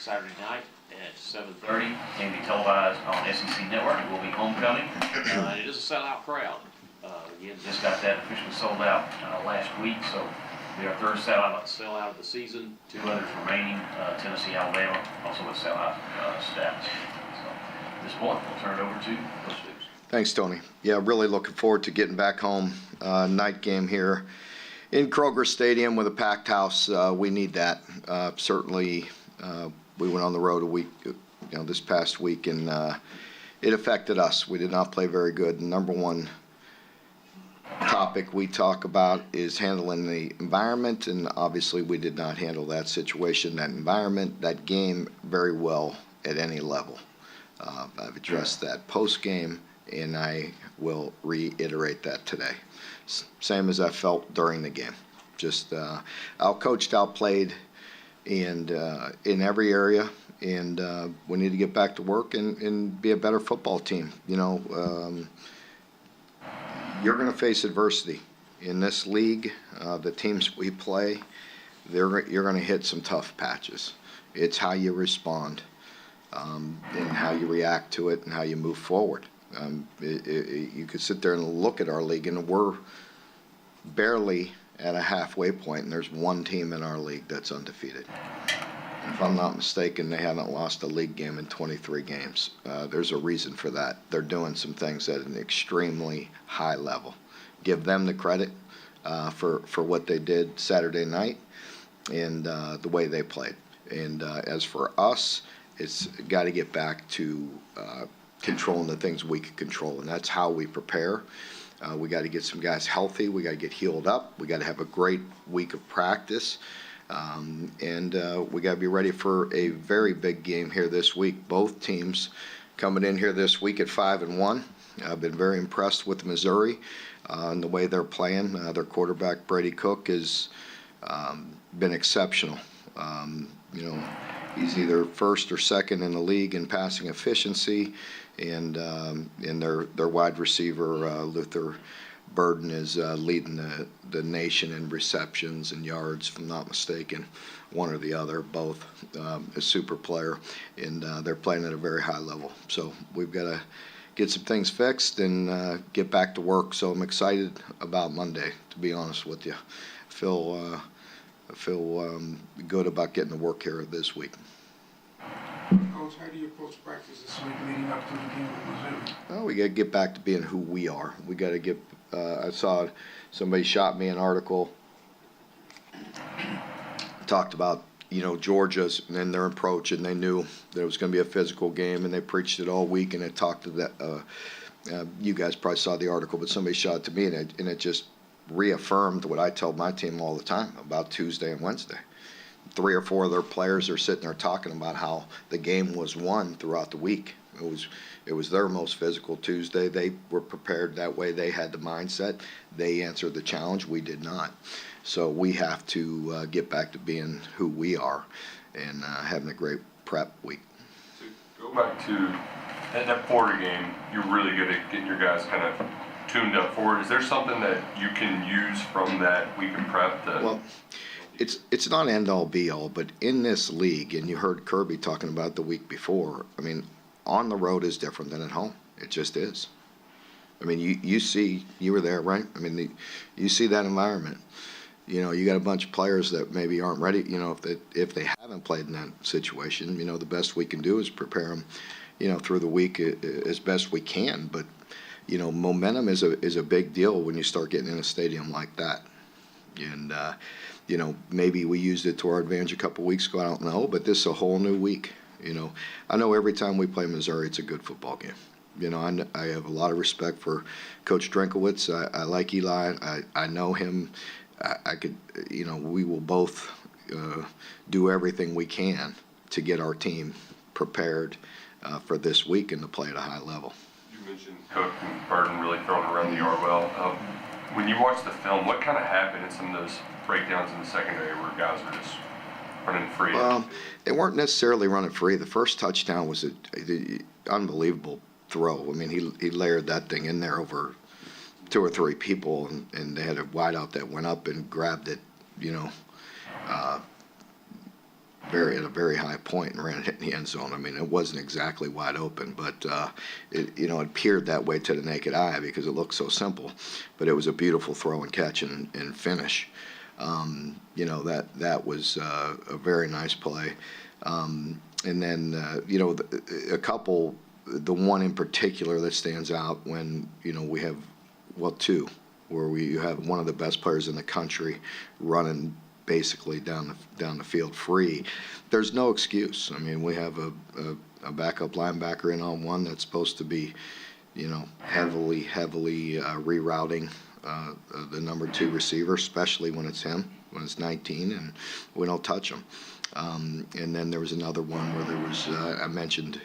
Saturday night at 7:30. Can be televised on SEC Network. It will be homecoming. And it is a sellout crowd. Again, Just got that officially sold out last week, so we are third sellout. sellout of the season. Two others remaining, Tennessee, Alabama, also with sellout status. So at this point, we'll turn it over to Coach Stoops. Thanks, Tony. Yeah, really looking forward to getting back home. Night game here in Kroger Stadium with a packed house. We need that. Certainly, we went on the road a week, this past week, and it affected us. We did not play very good. The number one topic we talk about is handling the environment, and obviously we did not handle that situation, that environment, that game very well at any level. I've addressed that post-game, and I will reiterate that today. Same as I felt during the game. Just outcoached, outplayed, and in every area, and we need to get back to work and be a better football team. You're going to face adversity in this league. The teams we play, you're going to hit some tough patches. It's how you respond and how you react to it and how you move forward. You could sit there and look at our league, and we're barely at a halfway point, and there's one team in our league that's undefeated. If I'm not mistaken, they haven't lost a league game in 23 games. There's a reason for that. They're doing some things at an extremely high level. Give them the credit for what they did Saturday night and the way they played. And as for us, it's got to get back to controlling the things we can control, and that's how we prepare. We got to get some guys healthy. We got to get healed up. We got to have a great week of practice. And we got to be ready for a very big game here this week. Both teams coming in here this week at 5-1. I've been very impressed with Missouri and the way they're playing. Their quarterback, Brady Cook, has been exceptional. He's either first or second in the league in passing efficiency, and their wide receiver, Luther Burden, is leading the nation in receptions and yards, if I'm not mistaken, one or the other, both a super player, and they're playing at a very high level. So we've got to get some things fixed and get back to work. So I'm excited about Monday, to be honest with you. I feel good about getting to work here this week. Coach, how do you approach practice this week leading up to the game with Missouri? Well, we got to get back to being who we are. We got to get. I saw somebody shot me an article. Talked about Georgia's and their approach, and they knew that it was going to be a physical game, and they preached it all week. And it talked to that. You guys probably saw the article, but somebody shot it to me, and it just reaffirmed what I tell my team all the time about Tuesday and Wednesday. 3 or 4 of their players are sitting there talking about how the game was won throughout the week. It was their most physical Tuesday. They were prepared that way. They had the mindset. They answered the challenge. We did not. So we have to get back to being who we are and having a great prep week. So go back to that Florida game. You're really good at getting your guys kind of tuned up for it. Is there something that you can use from that week of prep? Well, it's not end all be all, but in this league, and you heard Kirby talking about the week before, I mean, on the road is different than at home. It just is. I mean, you were there, right? I mean, you see that environment. You got a bunch of players that maybe aren't ready. If they haven't played in that situation, the best we can do is prepare them, through the week as best we can. But momentum is a big deal when you start getting in a stadium like that. And maybe we used it to our advantage a couple weeks ago. I don't know, but this is a whole new week. I know every time we play Missouri, it's a good football game. I have a lot of respect for Coach Drinkowitz. I like Eli. I know him. I could, we will both do everything we can to get our team prepared for this week and to play at a high level. You mentioned Cook and Burden really throwing around the yard well. When you watch the film, what kind of happened in some of those breakdowns in the secondary where guys were just running free? Well, they weren't necessarily running free. The first touchdown was an unbelievable throw. I mean, he layered that thing in there over 2 or 3 people, and they had a wideout that went up and grabbed it, at a very high point and ran it in the end zone. I mean, it wasn't exactly wide open, but it appeared that way to the naked eye because it looked so simple. But it was a beautiful throw and catch and finish. That was a very nice play. And then a couple. The one in particular that stands out when we have two where you have one of the best players in the country running basically down the field free. There's no excuse. I mean, we have a backup linebacker in on one that's supposed to be, heavily rerouting the number 2 receiver, especially when it's him, when it's 19, and we don't touch him. And then there was another one where there was I mentioned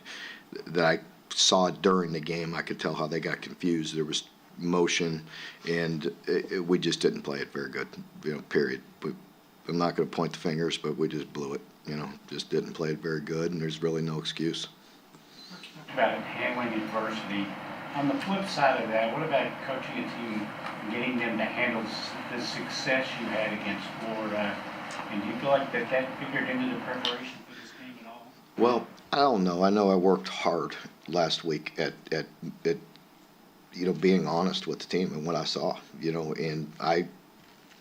that I saw during the game. I could tell how they got confused. There was motion, and we just didn't play it very good. Period. I'm not going to point the fingers, but we just blew it. Just didn't play it very good, and there's really no excuse. About handling adversity. On the flip side of that, what about coaching a team, getting them to handle the success you had against Florida? And do you feel like that figured into the preparation for this game at all? Well, I don't know. I know I worked hard last week at being honest with the team and what I saw. And I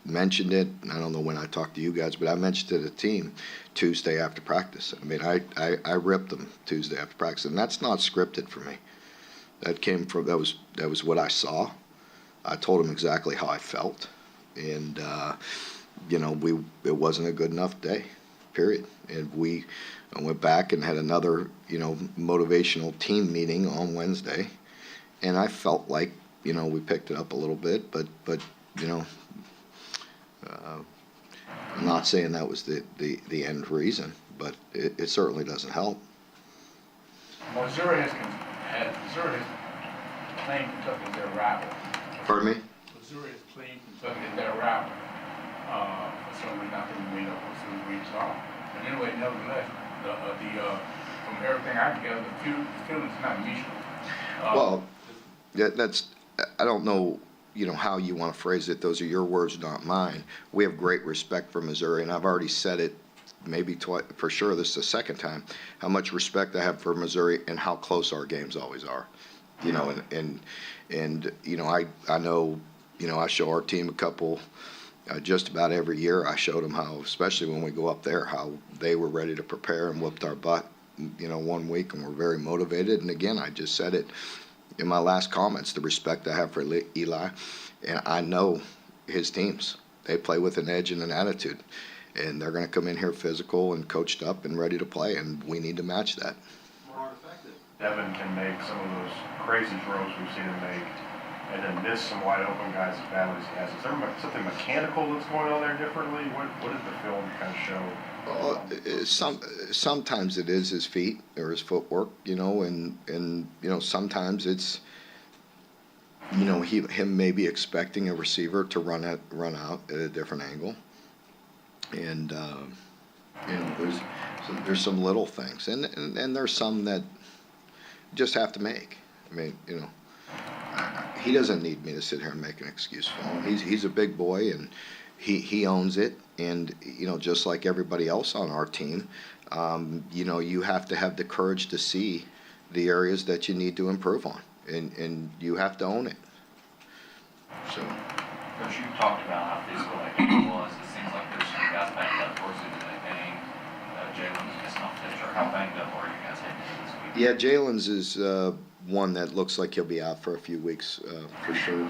mentioned it. I don't know when I talked to you guys, but I mentioned to the team Tuesday after practice. I mean, I ripped them Tuesday after practice, and that's not scripted for me. That came from that was what I saw. I told them exactly how I felt, and it wasn't a good enough day, period. And I went back and had another motivational team meeting on Wednesday, and I felt like we picked it up a little bit, but I'm not saying that was the end reason, but it certainly doesn't help. Missouri has claimed Kentucky as their rival. Pardon me? Missouri has claimed Kentucky as their rival. For some reason, I think we know what we saw. But anyway, nevertheless, from everything I gather, the feeling's not mutual. That's I don't know. How you want to phrase it. Those are your words, not mine. We have great respect for Missouri, and I've already said it maybe twice, for sure this is the second time, how much respect I have for Missouri and how close our games always are. I know, I show our team a couple, just about every year I showed them how, especially when we go up there, how they were ready to prepare and whooped our butt, 1 week, and we're very motivated. And again, I just said it in my last comments, the respect I have for Eli, and I know his teams. They play with an edge and an attitude, and they're going to come in here physical and coached up and ready to play, and we need to match that. Devin can make some of those crazy throws we've seen him make, and then miss some wide open guys as badly as he has. Is there something mechanical that's going on there differently? What did the film kind of show? Sometimes it is his feet or his footwork, and sometimes it's him maybe expecting a receiver to run out at a different angle, and there's some little things, and there's some that just have to make. I mean, he doesn't need me to sit here and make an excuse for him. He's a big boy, and he owns it. And just like everybody else on our team, you have to have the courage to see the areas that you need to improve on, and you have to own it. So, Coach, you talked about how physical that game was. It seems like there's some guys banged up towards the end of that game. Jalen's just not fit. Or how banged up are you guys heading into this week? yeah, Jalen's is one that looks like he'll be out for a few weeks for sure.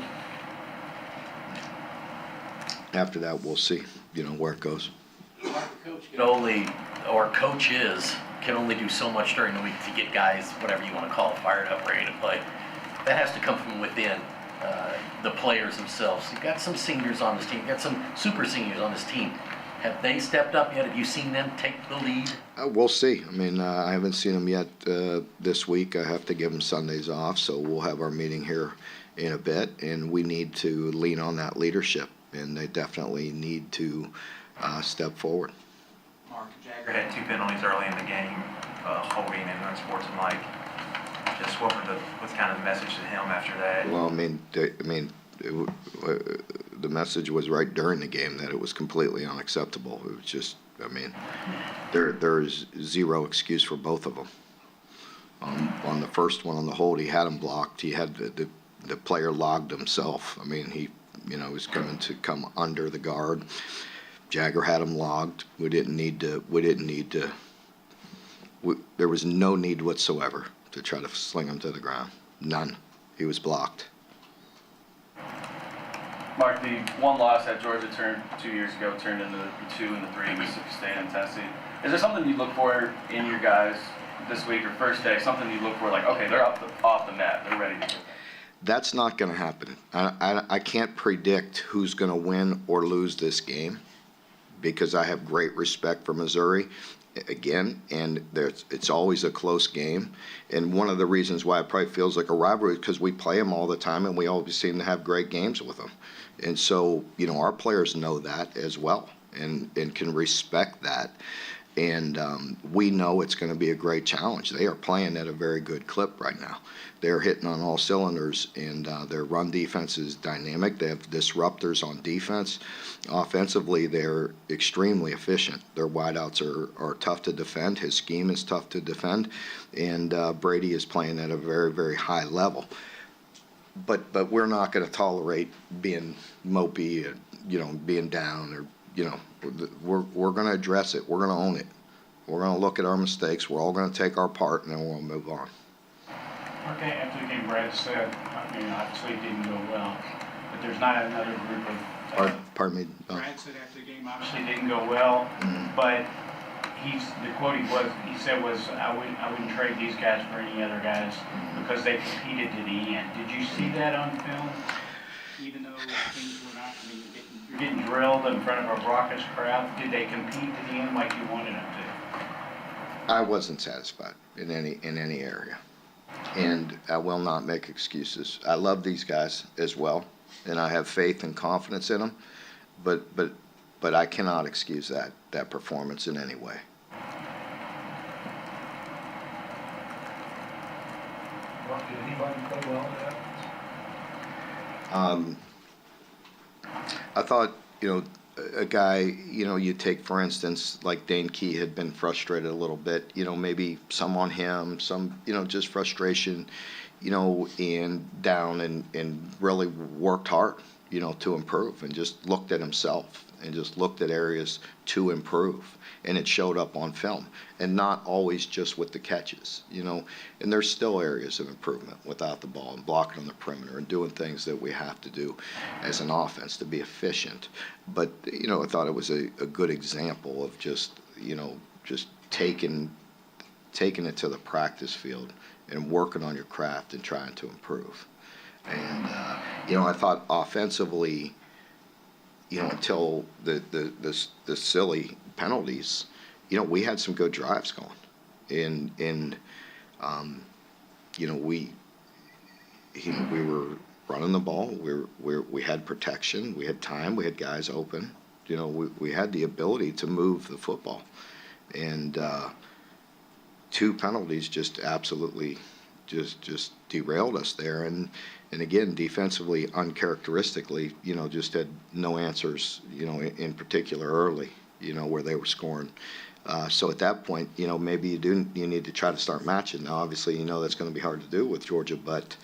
After that, we'll see, where it goes. Coaches can only do so much during the week to get guys, whatever you want to call it, fired up, ready to play. That has to come from within the players themselves. You've got some seniors on this team. You've got some super seniors on this team. Have they stepped up yet? Have you seen them take the lead? We'll see. I mean, I haven't seen them yet this week. I have to give them Sundays off, so we'll have our meeting here in a bit, and we need to lean on that leadership, and they definitely need to step forward. Mark Jagger had 2 penalties early in the game, holding and unsportsmanlike. Just what's kind of the message to him after that? Well, the message was right during the game that it was completely unacceptable. It was just I mean, there's zero excuse for both of them. On the first one, on the hold, he had him blocked. He had the player logged himself. I mean, he, was coming to come under the guard. Jagger had him logged. We didn't need to, there was no need whatsoever to try to sling him to the ground. None. He was blocked. Mark, the one loss that Georgia turned 2 years ago turned into the 2 and the 3 Mississippi State and Tennessee. Is there something you look for in your guys this week or first day? Something you look for, like, okay, they're off the mat, they're ready to go. That's not going to happen. I can't predict who's going to win or lose this game because I have great respect for Missouri. Again, and it's always a close game. And one of the reasons why it probably feels like a rivalry is because we play them all the time and we always seem to have great games with them. And so, our players know that as well and can respect that. And we know it's going to be a great challenge. They are playing at a very good clip right now. They're hitting on all cylinders, and their run defense is dynamic. They have disruptors on defense. Offensively, they're extremely efficient. Their wideouts are tough to defend. His scheme is tough to defend, and Brady is playing at a very, very high level. But we're not going to tolerate being mopey, and, being down, or we're going to address it. We're going to own it. We're going to look at our mistakes. We're all going to take our part, and then we'll move on. Okay, after the game, Brad said, obviously it didn't go well, but there's not another group of. Pardon me. Brad said after the game, obviously it didn't go well, but the quote he said was, I wouldn't trade these guys for any other guys because they competed to the end. Did you see that on film? Even though things were not, you're getting drilled in front of a raucous crowd. Did they compete to the end like you wanted them to? I wasn't satisfied in any area, and I will not make excuses. I love these guys as well, and I have faith and confidence in them, but I cannot excuse that performance in any way. Did anybody play well in that? I thought, a guy, you take, for instance, like Dane Key had been frustrated a little bit, maybe some on him, some, just frustration, and down and really worked hard, to improve and just looked at himself and just looked at areas to improve. And it showed up on film, and not always just with the catches, and there's still areas of improvement without the ball and blocking on the perimeter and doing things that we have to do as an offense to be efficient. But, I thought it was a good example of just taking it to the practice field and working on your craft and trying to improve. And, I thought offensively, until the silly penalties, we had some good drives going, and we were running the ball. We had protection. We had time. We had guys open. We had the ability to move the football, and 2 penalties just absolutely just derailed us there. And again, defensively, uncharacteristically, just had no answers, in particular early, where they were scoring. So at that point, maybe you need to try to start matching. Now, obviously, that's going to be hard to do with Georgia, but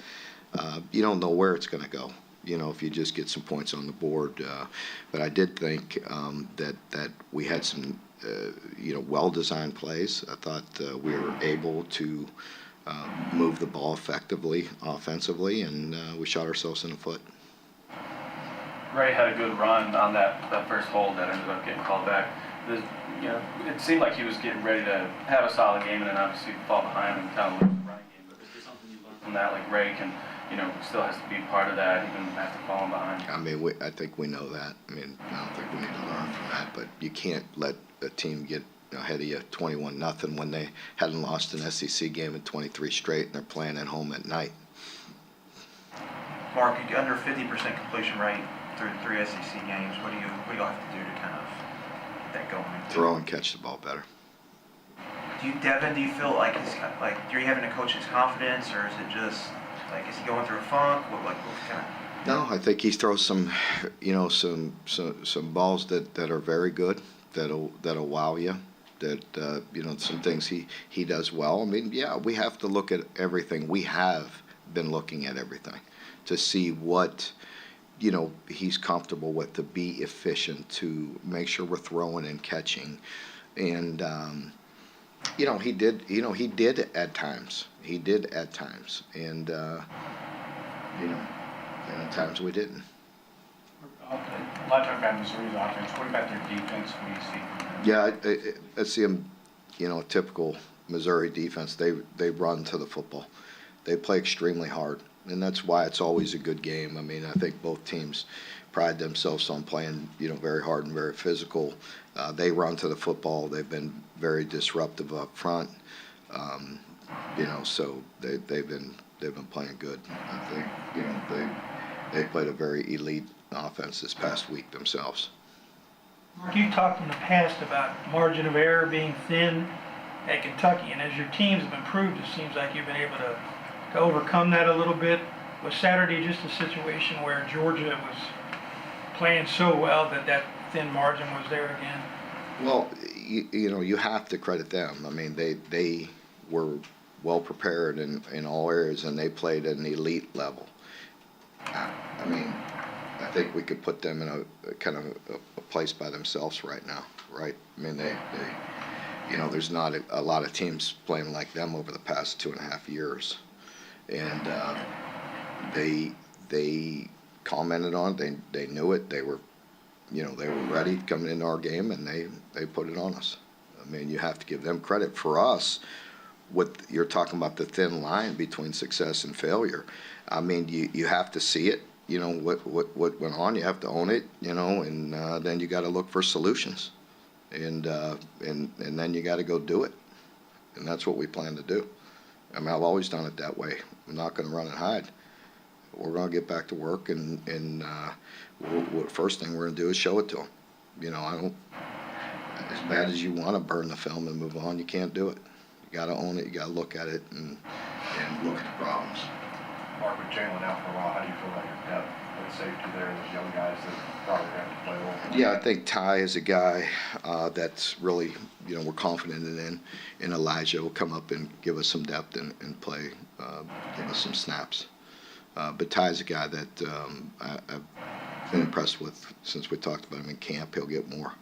you don't know where it's going to go, if you just get some points on the board. But I did think that we had some, well-designed plays. I thought we were able to move the ball effectively offensively, and we shot ourselves in the foot. Ray had a good run on that first hold that ended up getting called back. It seemed like he was getting ready to have a solid game and then obviously fall behind and kind of lose the running game. But is there something you learned from that? Like Ray can, still has to be part of that even after falling behind. I mean, I think we know that. I don't think we need to learn from that, but you can't let a team get ahead of you 21-0 when they hadn't lost an SEC game in 23 straight and they're playing at home at night. Mark, under 50% completion rate through 3 SEC games, what do you have to do to kind of get that going? Throw and catch the ball better. Devin, do you feel like are you having to coach his confidence, or is it just like, is he going through a funk? What kind of? No, I think he throws some, some balls that are very good, that'll wow you. That some things he does well. I mean, yeah, we have to look at everything. We have been looking at everything to see what he's comfortable with, to be efficient, to make sure we're throwing and catching, and he did at times. He did at times, and and at times we didn't. A lot of talk about Missouri's offense. What about their defense? What do you see from them? Yeah, I see them, typical Missouri defense. They run to the football. They play extremely hard, and that's why it's always a good game. I mean, I think both teams pride themselves on playing, very hard and very physical. They run to the football. They've been very disruptive up front. So they've been playing good. I think, they played a very elite offense this past week themselves. Mark, you talked in the past about margin of error being thin at Kentucky, and as your teams have improved, it seems like you've been able to overcome that a little bit. Was Saturday just a situation where Georgia was playing so well that thin margin was there again? Well, you have to credit them. I mean, they were well prepared in all areas, and they played at an elite level. I mean, I think we could put them in a kind of a place by themselves right now, right? I mean, they there's not a lot of teams playing like them over the past 2.5 years, and they commented on it. They knew it. They were ready coming into our game, and they put it on us. I mean, you have to give them credit. For us, what you're talking about, the thin line between success and failure. I mean, you have to see it. What went on. You have to own it. And then you got to look for solutions, and then you got to go do it. And that's what we plan to do. I mean, I've always done it that way. I'm not going to run and hide. We're going to get back to work, and first thing we're going to do is show it to them. I don't. As bad as you want to burn the film and move on, you can't do it. You got to own it. You got to look at it and look at the problems. Mark, with Jalen out for a while, how do you feel about your depth and safety there, and those young guys that probably have to play a little? Yeah, I think Ty is a guy that's really, we're confident in. And Elijah will come up and give us some depth and play, give us some snaps. But Ty's a guy that I've been impressed with since we talked about him in camp. He'll get more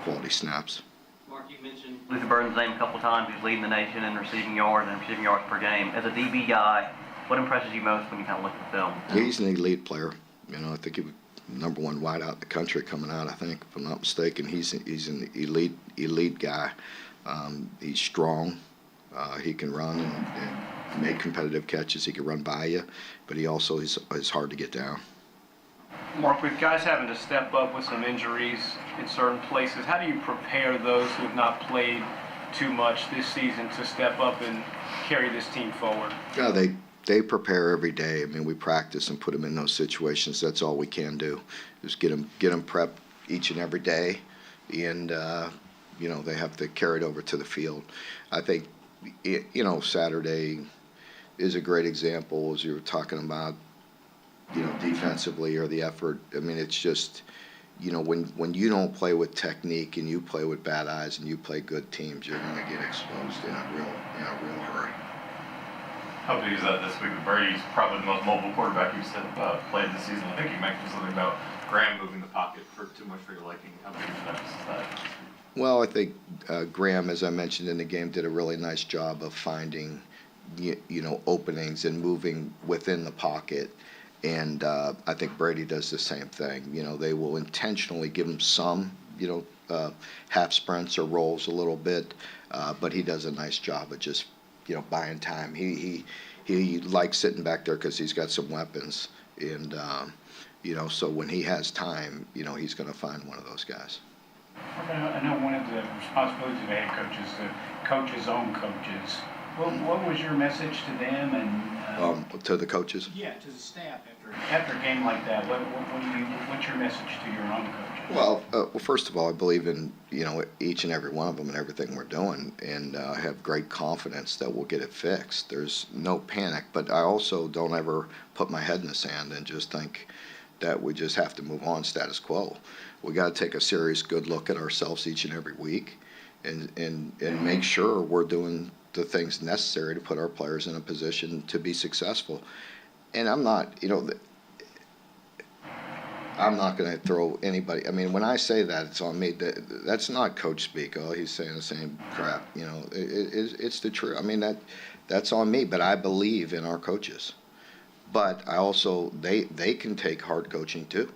quality snaps. Mark, you mentioned Luther Burden's name a couple times. He's leading the nation in receiving yards per game. As a DB guy, what impresses you most when you kind of look at the film? He's an elite player. I think he was #1 wideout in the country coming out. I think, if I'm not mistaken, he's an elite guy. He's strong. He can run and make competitive catches. He can run by you, but he also is hard to get down. Mark, with guys having to step up with some injuries in certain places, how do you prepare those who have not played too much this season to step up and carry this team forward? Yeah, they prepare every day. I mean, we practice and put them in those situations. That's all we can do, is get them prepped each and every day, and they have to carry it over to the field. I think Saturday is a great example, as you were talking about, defensively, or the effort. I mean, it's just, when you don't play with technique and you play with bad eyes and you play good teams, you're going to get exposed in a real hurry. How big is that this week? Brady's probably the most mobile quarterback you've played this season. I think you mentioned something about Graham moving the pocket for too much for your liking. How big is that? Well, I think Graham, as I mentioned in the game, did a really nice job of finding, openings and moving within the pocket. And I think Brady does the same thing. They will intentionally give him some, half sprints or rolls a little bit, but he does a nice job of just, buying time. He likes sitting back there because he's got some weapons, and so when he has time, he's going to find one of those guys. I know one of the responsibilities of the head coach is to coach his own coaches. What was your message to them and to the coaches? Yeah, to the staff after a game like that. What's your message to your own coaches? Well, first of all, I believe in each and every one of them and everything we're doing, and I have great confidence that we'll get it fixed. There's no panic, but I also don't ever put my head in the sand and just think that we just have to move on status quo. We got to take a serious, good look at ourselves each and every week, and make sure we're doing the things necessary to put our players in a position to be successful. And I'm not, I'm not going to throw anybody. I mean, when I say that, it's on me. That's not coach speak. Oh, he's saying the same crap. It's the truth. I mean, that's on me. But I believe in our coaches. But I also they can take hard coaching too.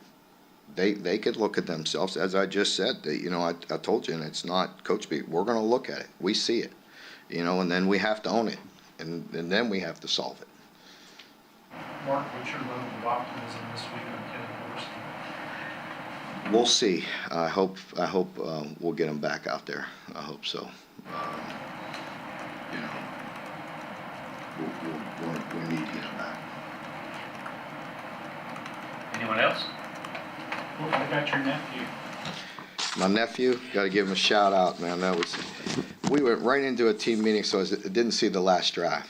They could look at themselves, as I just said. I told you, and it's not coach speak. We're going to look at it. We see it, and then we have to own it, and then we have to solve it. Mark, what's your level of optimism this week on Kenny Morrison? We'll see. I hope we'll get him back out there. I hope so. We need to get him back. Anyone else? What about your nephew? My nephew, got to give him a shout out, man. We went right into a team meeting, so I didn't see the last drive.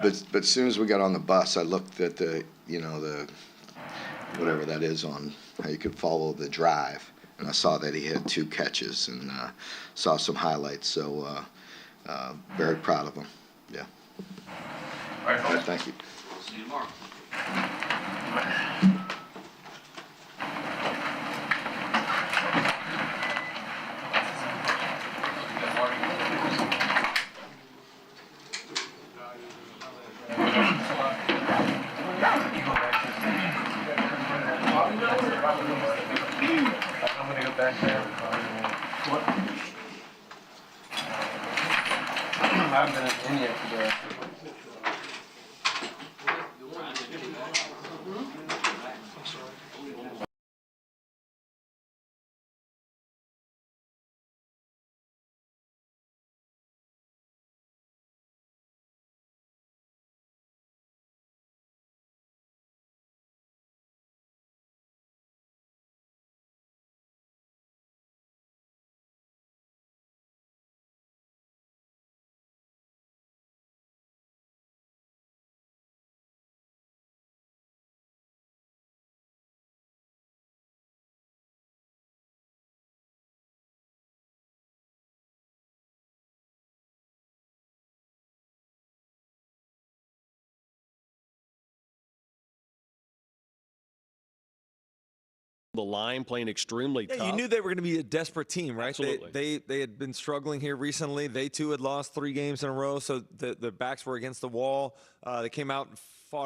But as soon as we got on the bus, I looked at the whatever that is on how you could follow the drive, and I saw that he had 2 catches and saw some highlights. So very proud of him. Yeah. All right, folks. Thank you. We'll see you tomorrow. I'm gonna go back there. What? I haven't been in yet today. The line playing extremely tough. You knew they were going to be a desperate team, right? Absolutely. They had been struggling here recently. They too had lost 3 games in a row, so the backs were against the wall. They came out and fought